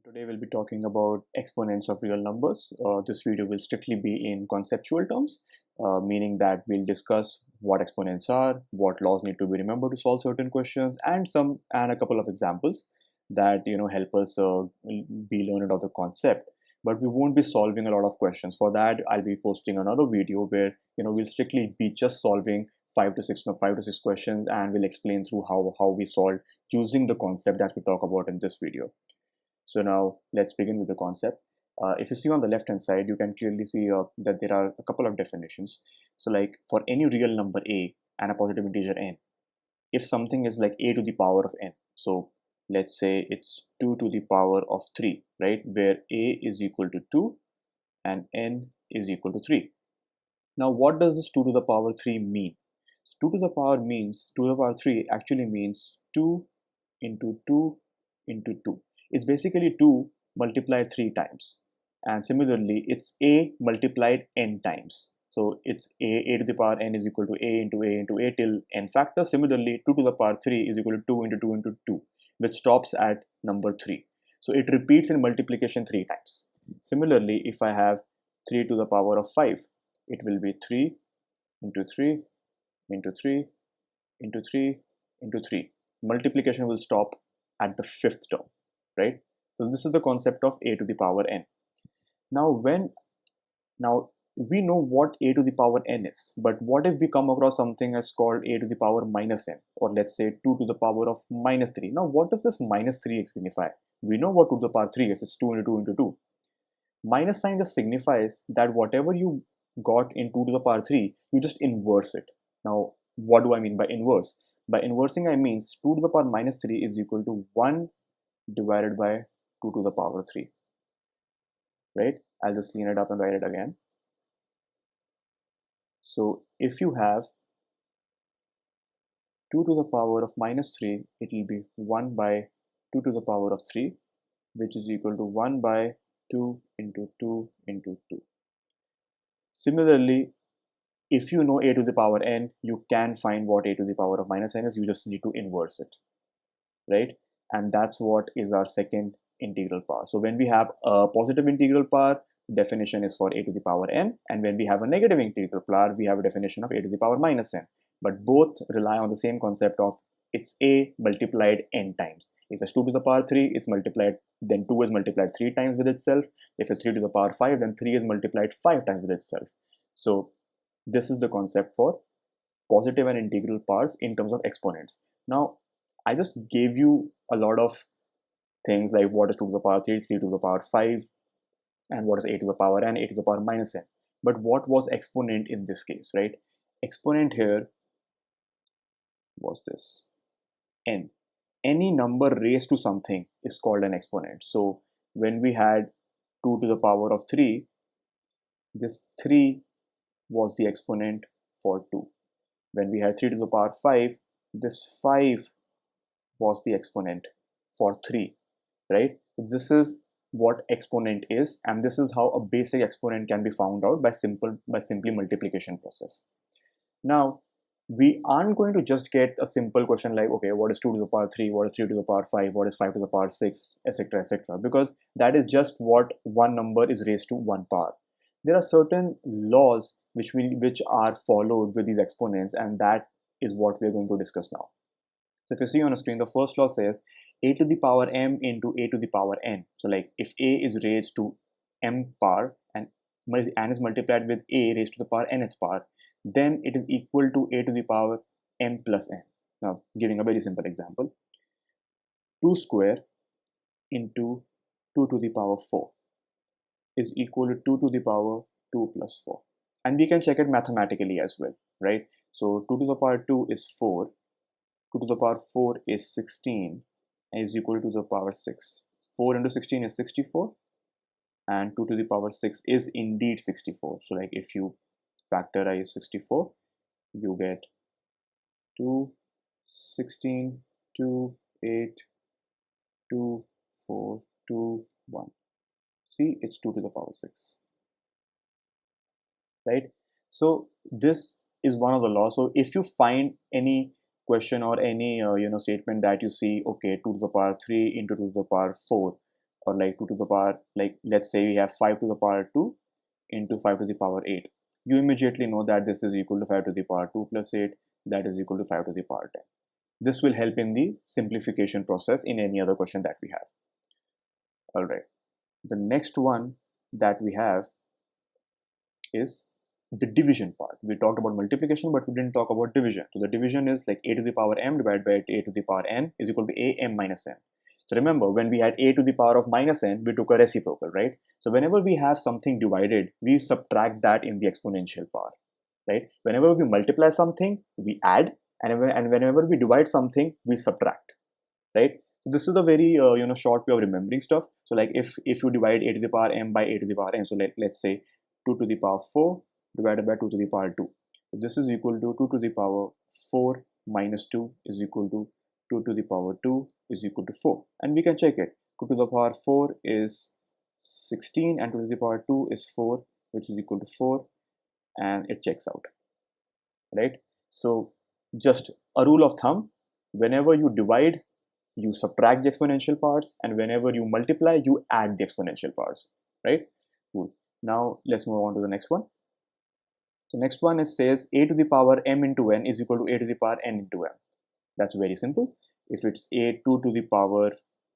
Today we'll be talking about exponents of real numbers. This video will strictly be in conceptual terms, meaning that we'll discuss what exponents are, what laws need to be remembered to solve certain questions, and a couple of examples that help us be learned of the concept. But we won't be solving a lot of questions. For that, I'll be posting another video where we'll strictly be just solving five to six questions, and we'll explain through how we solve using the concept that we talk about in this video. So now let's begin with the concept. If you see on the left hand side, you can clearly see that there are a couple of definitions. So like for any real number a and a positive integer n, if something is like a to the power of n, so let's say it's 2 to the power of 3, right, where a is equal to 2 and n is equal to 3. Now what does this 2 to the power 3 mean? So 2 to the power 3 actually means 2 into 2 into 2. It's basically 2 multiplied 3 times, and similarly it's a multiplied n times. So it's a to the power n is equal to a into a into a till n factor. Similarly 2 to the power 3 is equal to 2 into 2 into 2, which stops at number 3. So it repeats in multiplication 3 times. Similarly, if I have 3 to the power of 5, it will be 3 into 3 into 3 into 3 into 3. Multiplication will stop at the 5th term, right? So this is the concept of a to the power n. Now we know what a to the power n is, but what if we come across something as called a to the power minus n, or let's say 2 to the power of minus 3. Now what does this minus 3 signify? We know what 2 to the power 3 is. It's 2 into 2 into 2. Minus sign just signifies that whatever you got in 2 to the power 3, you just inverse it. Now what do I mean by inverse? By inversing, I means 2 to the power minus 3 is equal to 1 divided by 2 to the power 3, right? I'll just clean it up and write it again. So if you have 2 to the power of minus 3, it will be 1 by 2 to the power of 3, which is equal to 1 by 2 into 2 into 2. Similarly, if you know a to the power n, you can find what a to the power of minus n is. You just need to inverse it, right? And that's what is our second integral power. So when we have a positive integral power, definition is for a to the power n, and when we have a negative integral power, we have a definition of a to the power minus n. But both rely on the same concept of it's a multiplied n times. If it's 2 to the power 3, it's multiplied, then 2 is multiplied 3 times with itself. If it's 3 to the power 5, then 3 is multiplied 5 times with itself. So this is the concept for positive and integral powers in terms of exponents. Now I just gave you a lot of things like what is 2 to the power 3, 3 to the power 5, and what is a to the power n, a to the power minus n. But what was exponent in this case, right? Exponent here was this n. Any number raised to something is called an exponent. So when we had 2 to the power of 3, this 3 was the exponent for 2. When we had 3 to the power 5, this 5 was the exponent for 3, right? This is what exponent is, and this is how a basic exponent can be found out by simply multiplication process. Now we aren't going to just get a simple question like, okay, what is 2 to the power 3, what is 3 to the power 5, what is 5 to the power 6, etc., etc., because that is just what one number is raised to one power. There are certain laws which are followed with these exponents, and that is what we are going to discuss now. So if you see on the screen, the first law says a to the power m into a to the power n. So like if a is raised to m power and is multiplied with a raised to the power nth power, then it is equal to a to the power m plus n. Now giving a very simple example, 2 square into 2 to the power 4 is equal to 2 to the power 2 plus 4. And we can check it mathematically as well, right? So 2 to the power 2 is 4, 2 to the power 4 is 16 and is equal to the power 6. 4 into 16 is 64, and 2 to the power 6 is indeed 64. So like if you factorize 64, you get 2, 16, 2, 8, 2, 4, 2, 1. See, it's 2 to the power 6, right? So this is one of the laws. So if you find any question or any statement that you see, okay, 2 to the power 3 into 2 to the power 4, or like 2 to the power, like let's say we have 5 to the power 2 into 5 to the power 8, you immediately know that this is equal to 5 to the power 2 plus 8, that is equal to 5 to the power 10. This will help in the simplification process in any other question that we have. All right. The next one that we have is the division part. We talked about multiplication, but we didn't talk about division. So the division is like a to the power m divided by a to the power n is equal to a m minus n. So remember, when we had a to the power of minus n, we took a reciprocal, right? So whenever we have something divided, we subtract that in the exponential power, right? Whenever we multiply something, we add, and whenever we divide something, we subtract, right? So this is a very short way of remembering stuff. So like if you divide a to the power m by a to the power n, so let's say 2 to the power 4 divided by 2 to the power 2. So this is equal to 2 to the power 4 minus 2 is equal to 2 to the power 2 is equal to 4. And we can check it. 2 to the power 4 is 16 and 2 to the power 2 is 4, which is equal to 4, and it checks out, right? So just a rule of thumb, whenever you divide, you subtract the exponential parts, and whenever you multiply, you add the exponential parts, right? Cool. Now let's move on to the next one. So next one is says a to the power m into n is equal to a to the power n into m. That's very simple. If it's a 2 to the power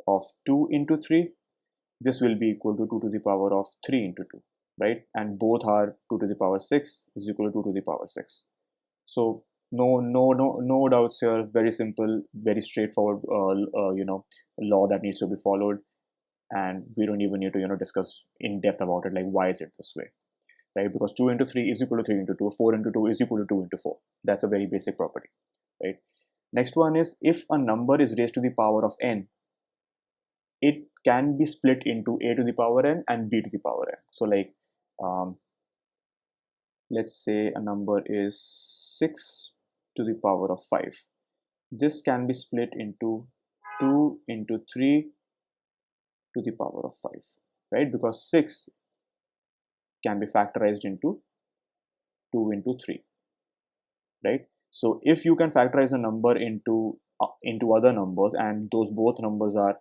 of 2 into 3, this will be equal to 2 to the power of 3 into 2, right? And both are 2 to the power 6 is equal to 2 to the power 6. So no doubts here. Very simple, very straightforward, law that needs to be followed, and we don't even need to discuss in depth about it. Like, why is it this way, right? Because 2 into 3 is equal to 3 into 2. 4 into 2 is equal to 2 into 4. That's a very basic property, right? Next one is if a number is raised to the power of n, it can be split into a to the power n and b to the power n. So like, let's say a number is 6 to the power of 5. This can be split into 2 into 3 to the power of 5, right? Because 6 can be factorized into 2 into 3, right? So if you can factorize a number into other numbers, and those both numbers are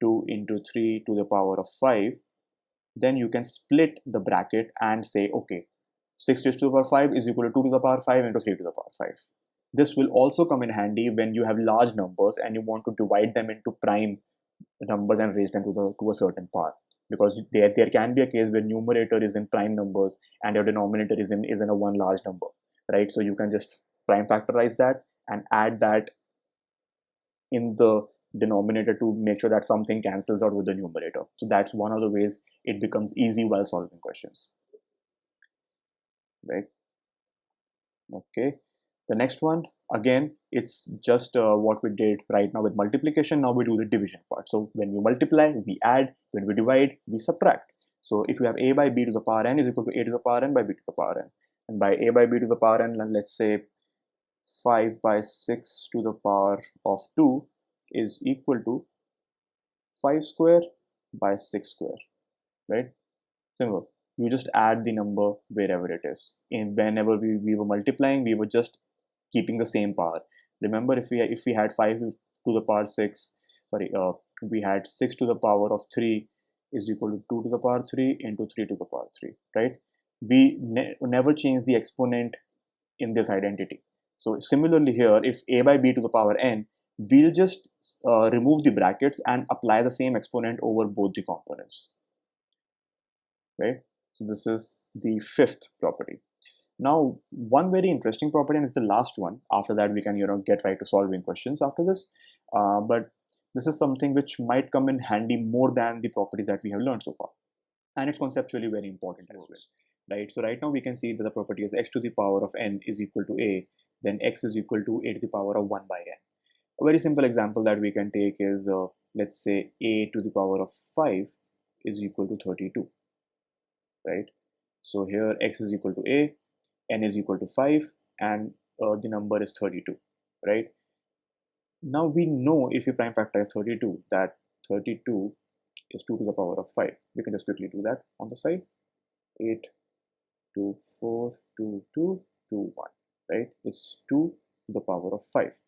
2 into 3 to the power of 5, then you can split the bracket and say, okay, 6 raised to the power 5 is equal to 2 to the power 5 into 3 to the power 5. This will also come in handy when you have large numbers and you want to divide them into prime numbers and raise them to a certain power, because there can be a case where numerator is in prime numbers and your denominator is in a one large number, right? So you can just prime factorize that and add that in the denominator to make sure that something cancels out with the numerator. So that's one of the ways it becomes easy while solving questions, right? Okay, the next one, again, it's just what we did right now with multiplication. Now we do the division part. So when we multiply, we add. When we divide, we subtract. So if you have a by b to the power n is equal to a to the power n by b to the power n, and by a by b to the power n, let's say 5 by 6 to the power of 2 is equal to 5 square by 6 square, right? Simple. You just add the number wherever it is. And whenever we were multiplying, we were just keeping the same power. Remember, if we had 5 to the power 6, sorry, we had 6 to the power of 3 is equal to 2 to the power 3 into 3 to the power 3, right? We never change the exponent in this identity. So similarly here, if a by b to the power n, we'll just remove the brackets and apply the same exponent over both the components, right? So this is the fifth property. Now, one very interesting property, and it's the last one. After that, we can get right to solving questions after this. But this is something which might come in handy more than the properties that we have learned so far, and it's conceptually very important as well, right? So right now we can see that the property is x to the power of n is equal to a, then x is equal to a to the power of 1 by n. A very simple example that we can take is let's say a to the power of 5 is equal to 32, right? So here x is equal to a, n is equal to 5, and the number is 32, right? Now we know if we prime factorize 32 that 32 is 2 to the power of 5. We can just quickly do that on the side. 8, 2, 4, 2, 2, 2, 1, right? It's 2 to the power of 5.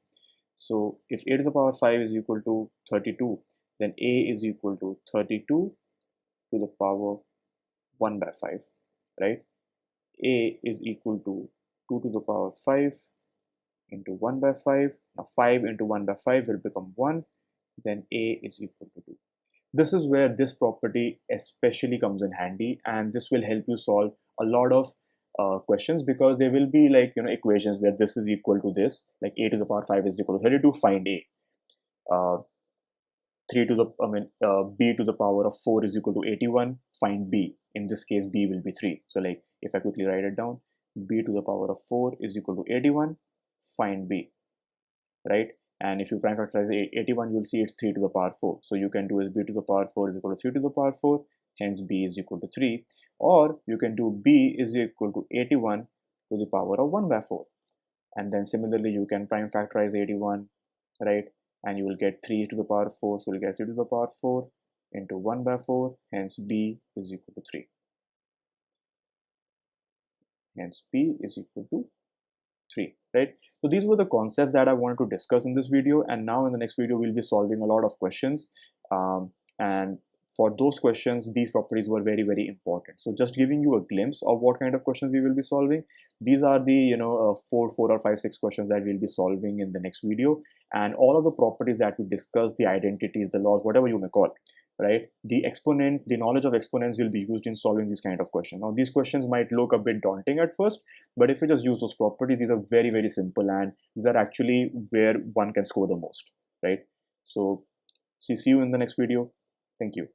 So if a to the power 5 is equal to 32, then a is equal to 32 to the power 1 by 5, right? A is equal to 2 to the power 5 into 1 by 5. Now 5 into 1 by 5 will become 1, then a is equal to 2. This is where this property especially comes in handy, and this will help you solve a lot of questions, because there will be like equations where this is equal to this, like a to the power 5 is equal to 32, find a. 3 to the b to the power of 4 is equal to 81, find b. In this case b will be 3, so like if I quickly write it down, b to the power of 4 is equal to 81, find b, right? And if you prime factorize 81, you'll see it's 3 to the power 4. So you can do is b to the power 4 is equal to 3 to the power 4, hence b is equal to 3. Or you can do b is equal to 81 to the power of 1 by 4. And then similarly, you can prime factorize 81, right? And you will get 3 to the power 4. So you'll get 3 to the power 4 into 1 by 4, hence b is equal to 3. Hence b is equal to 3, right? So these were the concepts that I wanted to discuss in this video, and now in the next video we'll be solving a lot of questions, and for those questions these properties were very, very important. So just giving you a glimpse of what kind of questions we will be solving. These are the 4 or 5, 6 questions that we'll be solving in the next video, and all of the properties that we discussed, the identities, the laws, whatever you may call, right? The knowledge of exponents will be used in solving these kind of questions. Now these questions might look a bit daunting at first, but if you just use those properties, these are very, very simple, and these are actually where one can score the most, right? So see you in the next video. Thank you.